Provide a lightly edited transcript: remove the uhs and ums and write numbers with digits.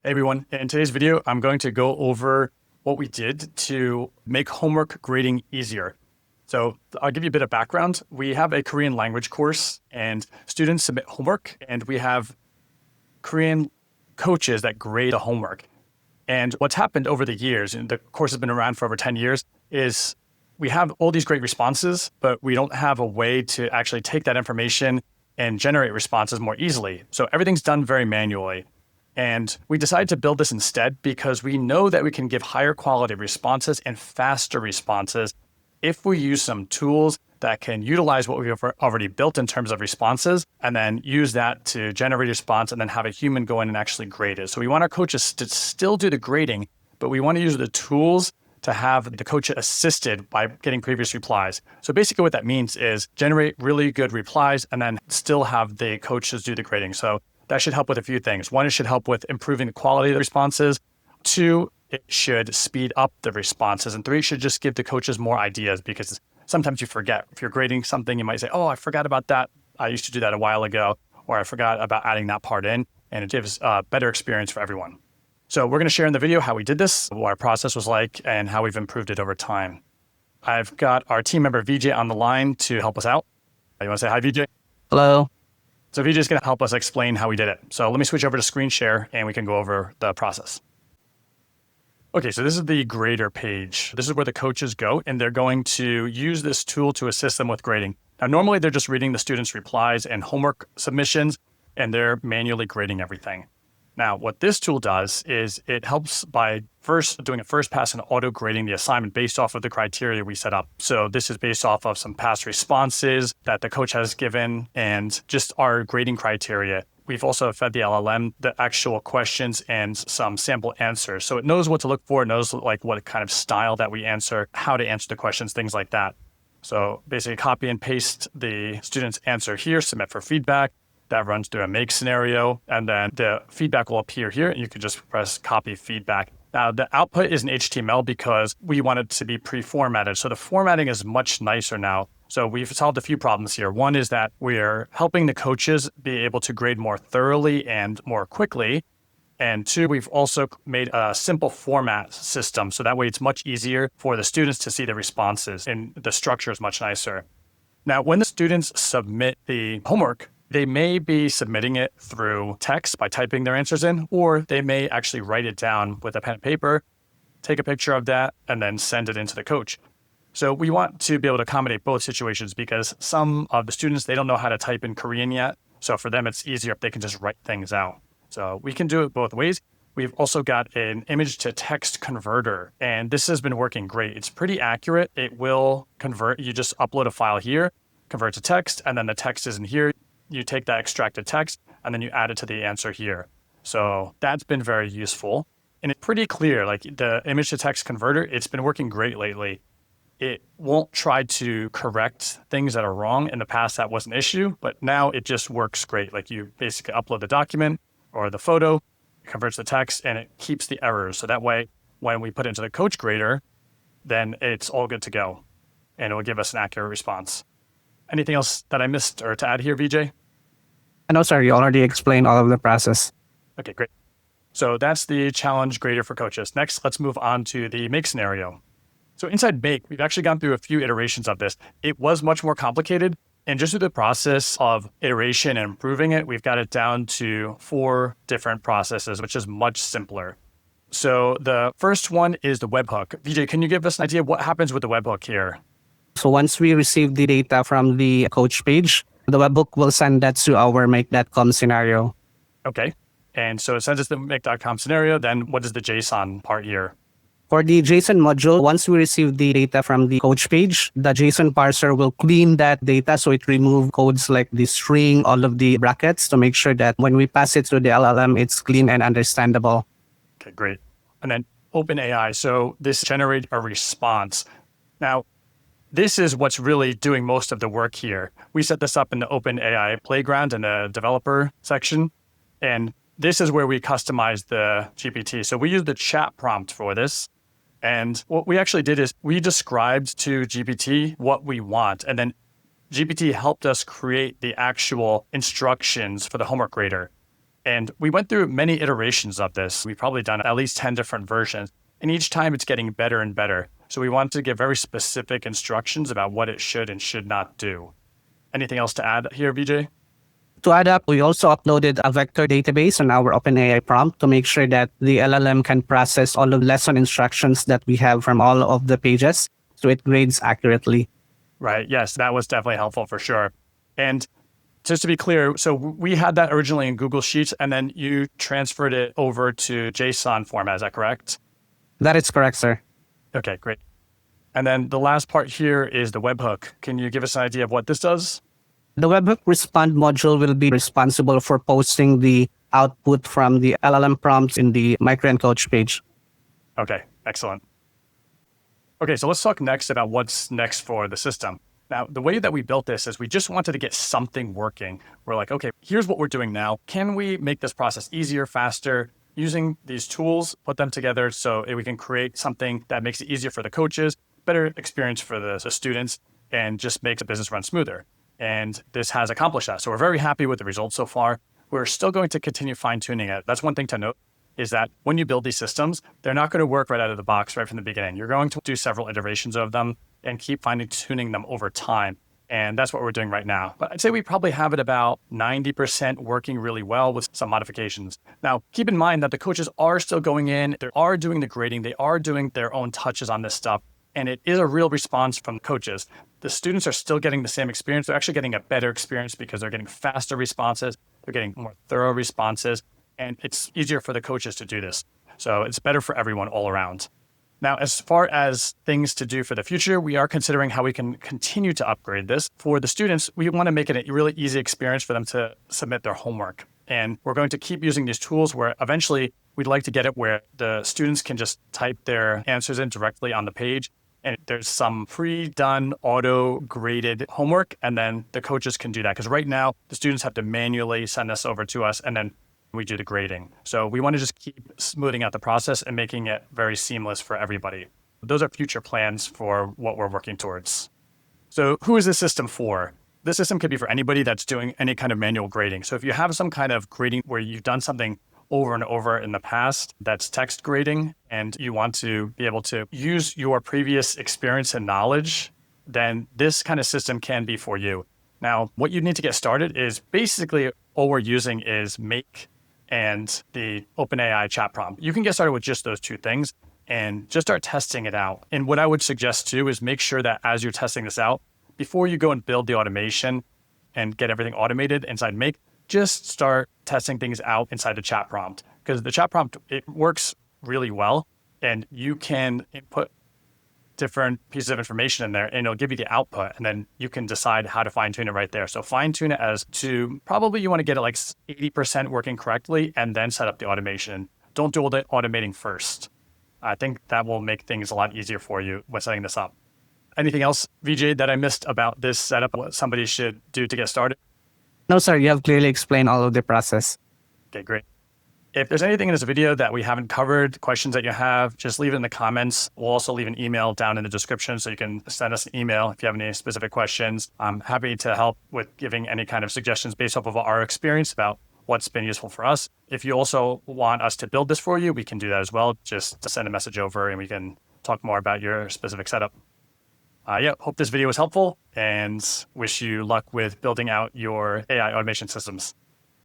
Hey everyone, in today's video, I'm going to go over what we did to make homework grading easier. So I'll give you a bit of background. We have a Korean language course and students submit homework, and we have Korean coaches that grade the homework. And what's happened over the years, and the course has been around for over 10 years, is we have all these great responses, but we don't have a way to actually take that information and generate responses more easily. So everything's done very manually. And we decided to build this instead because we know that we can give higher quality responses and faster responses if we use some tools that can utilize what we've already built in terms of responses and then use that to generate a response and then have a human go in and actually grade it. So we want our coaches to still do the grading, but we want to use the tools to have the coach assisted by getting previous replies. So basically what that means is generate really good replies and then still have the coaches do the grading. So that should help with a few things. One, it should help with improving the quality of the responses. Two, it should speed up the responses. And three, it should just give the coaches more ideas because sometimes you forget. If you're grading something, you might say, oh, I forgot about that. I used to do that a while ago, or I forgot about adding that part in, and it gives a better experience for everyone. So we're going to share in the video how we did this, what our process was like, and how we've improved it over time. I've got our team member VJ on the line to help us out. You want to say hi, VJ? Hello. So VJ is going to help us explain how we did it. So let me switch over to screen share and we can go over the process. Okay, so this is the grader page. This is where the coaches go, and they're going to use this tool to assist them with grading. Now, normally they're just reading the students' replies and homework submissions, and they're manually grading everything. Now, what this tool does is it helps by first doing a first pass and auto grading the assignment based off of the criteria we set up. So this is based off of some past responses that the coach has given and just our grading criteria. We've also fed the LLM the actual questions and some sample answers. So it knows what to look for, it knows like what kind of style that we answer, how to answer the questions, things like that. So basically copy and paste the student's answer here, submit for feedback. That runs through a make scenario, and then the feedback will appear here, and you can just press copy feedback. Now, the output is in HTML because we want it to be pre-formatted. So the formatting is much nicer now. So we've solved a few problems here. One is that we're helping the coaches be able to grade more thoroughly and more quickly. And two, we've also made a simple format system. So that way it's much easier for the students to see the responses, and the structure is much nicer. Now, when the students submit the homework, they may be submitting it through text by typing their answers in, or they may actually write it down with a pen and paper, take a picture of that, and then send it into the coach. So we want to be able to accommodate both situations because some of the students, they don't know how to type in Korean yet. So for them, it's easier if they can just write things out. So we can do it both ways. We've also got an image to text converter, and this has been working great. It's pretty accurate. It will convert. You just upload a file here, convert to text, and then the text is in here. You take that extracted text and then you add it to the answer here. So that's been very useful. And it's pretty clear, like the image to text converter, it's been working great lately. It won't try to correct things that are wrong. In the past, that was an issue, but now it just works great. Like you basically upload the document or the photo, it converts the text, and it keeps the errors. So that way, when we put it into the coach grader, then it's all good to go. And it will give us an accurate response. Anything else that I missed or to add here, VJ? No, sir, you already explained all of the process. Okay, great. So that's the challenge grader for coaches. Next, let's move on to the make scenario. So inside make, we've actually gone through a few iterations of this. It was much more complicated. And just through the process of iteration and improving it, we've got it down to 4 different processes, which is much simpler. So the first one is the webhook. VJ, can you give us an idea of what happens with the webhook here? So once we receive the data from the coach page, the webhook will send that to our make.com scenario. Okay. And so it sends us the make.com scenario. Then what is the JSON part here? For the JSON module, once we receive the data from the coach page, the JSON parser will clean that data. So it removes codes like the string, all of the brackets to make sure that when we pass it to the LLM, it's clean and understandable. Okay, great. And then OpenAI. So this generates a response. Now, this is what's really doing most of the work here. We set this up in the OpenAI playground in the developer section. And this is where we customize the GPT. So we use the chat prompt for this. And what we actually did is we described to GPT what we want. And then GPT helped us create the actual instructions for the homework grader. And we went through many iterations of this. We've probably done at least 10 different versions. And each time it's getting better and better. So we wanted to give very specific instructions about what it should and should not do. Anything else to add here, VJ? To add up, we also uploaded a vector database on our OpenAI prompt to make sure that the LLM can process all of the lesson instructions that we have from all of the pages, so it grades accurately. Right. Yes, that was definitely helpful for sure. And just to be clear, so we had that originally in Google Sheets, and then you transferred it over to JSON format. Is that correct? That is correct, sir. Okay, great. And then the last part here is the webhook. Can you give us an idea of what this does? The webhook respond module will be responsible for posting the output from the LLM prompts in the micro and coach page. Okay, excellent. Okay, so let's talk next about what's next for the system. Now, the way that we built this is we just wanted to get something working. We're like, okay, here's what we're doing now. Can we make this process easier, faster, using these tools, put them together so we can create something that makes it easier for the coaches, better experience for the students, and just makes the business run smoother. And this has accomplished that. So we're very happy with the results so far. We're still going to continue fine-tuning it. That's one thing to note, is that when you build these systems, they're not going to work right out of the box right from the beginning. You're going to do several iterations of them and keep fine-tuning them over time. And that's what we're doing right now. But I'd say we probably have it about 90% working really well with some modifications. Now, keep in mind that the coaches are still going in, they are doing the grading, they are doing their own touches on this stuff. And it is a real response from coaches. The students are still getting the same experience. They're actually getting a better experience because they're getting faster responses. They're getting more thorough responses. And it's easier for the coaches to do this. So it's better for everyone all around. Now, as far as things to do for the future, we are considering how we can continue to upgrade this. For the students, we want to make it a really easy experience for them to submit their homework. And we're going to keep using these tools where eventually we'd like to get it where the students can just type their answers in directly on the page. And there's some pre-done auto-graded homework, and then the coaches can do that. Because right now, the students have to manually send this over to us, and then we do the grading. So we want to just keep smoothing out the process and making it very seamless for everybody. Those are future plans for what we're working towards. So who is this system for? This system could be for anybody that's doing any kind of manual grading. So if you have some kind of grading where you've done something over and over in the past that's text grading, and you want to be able to use your previous experience and knowledge, then this kind of system can be for you. Now, what you need to get started is basically all we're using is Make and the OpenAI chat prompt. You can get started with just those two things and just start testing it out. And what I would suggest too is make sure that as you're testing this out, before you go and build the automation and get everything automated inside Make, just start testing things out inside the chat prompt, because the chat prompt, it works really well, and you can input different pieces of information in there and it'll give you the output, and then you can decide how to fine tune it right there. So fine tune it as to probably you want to get it like 80% working correctly and then set up the automation. Don't do all the automating first. I think that will make things a lot easier for you when setting this up. Anything else, VJ, that I missed about this setup, what somebody should do to get started? No, sir, you have clearly explained all of the process. Okay, great. If there's anything in this video that we haven't covered, questions that you have, just leave it in the comments. We'll also leave an email down in the description so you can send us an email if you have any specific questions. I'm happy to help with giving any kind of suggestions based off of our experience about what's been useful for us. If you also want us to build this for you, we can do that as well. Just send a message over and we can talk more about your specific setup. Hope this video was helpful and wish you luck with building out your AI automation systems.